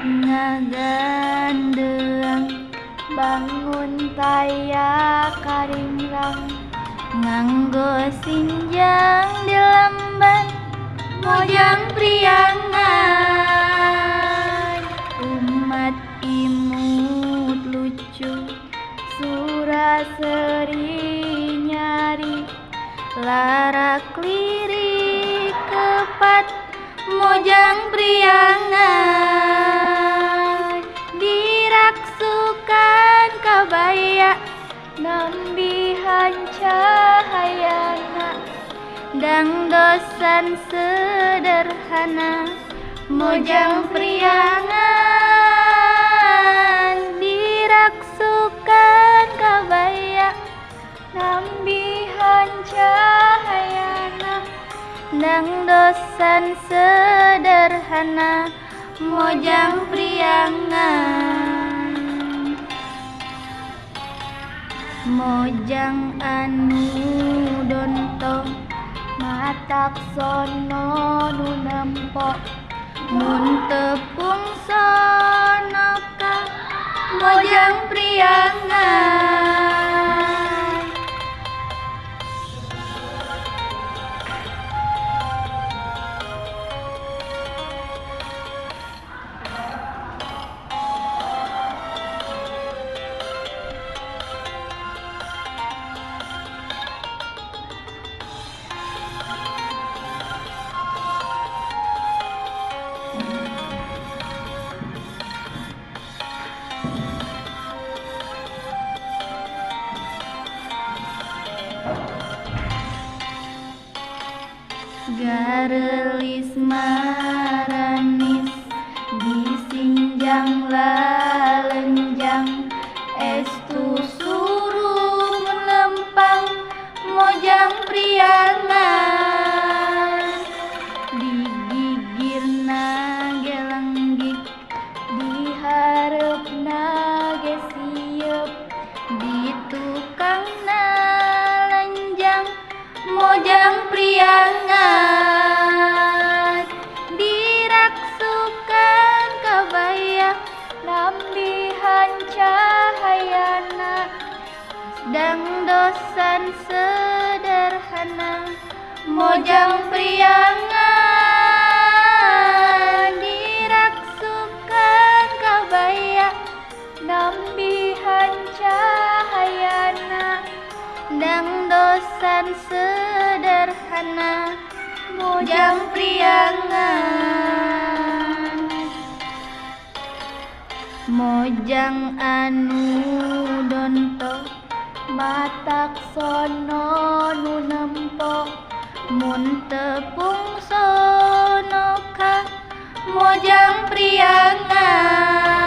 ngagandeang bangun taya karingrang nganggo sinjang di lemban mojang priangan umat imut lucu suraseri nyari larak lirik kepat mojang priangan diraksukan kabaya nambihan cahayana dang dosan sederhana mojang priangan diraksukan kabaya nambihan cahayana dang dosan sederhana mojang priangan mojang anu donto matak sono nu nampo mun tepung sono ka mojang priangan garelis maranis disinjang lalenjang estu suruh melempang mojang priangan digigirna gelenggik diharepna ge sieup ditukangna lenjang mojang priangan diraksukan kabaya nambihan cahayana dang dosan sederhana mojang priangan diraksukan kabaya nambihan cahayana dang dosan sederhana mojang priangan mojang anu donto matak sono nu nempo mun tepung sono ka mojang priangan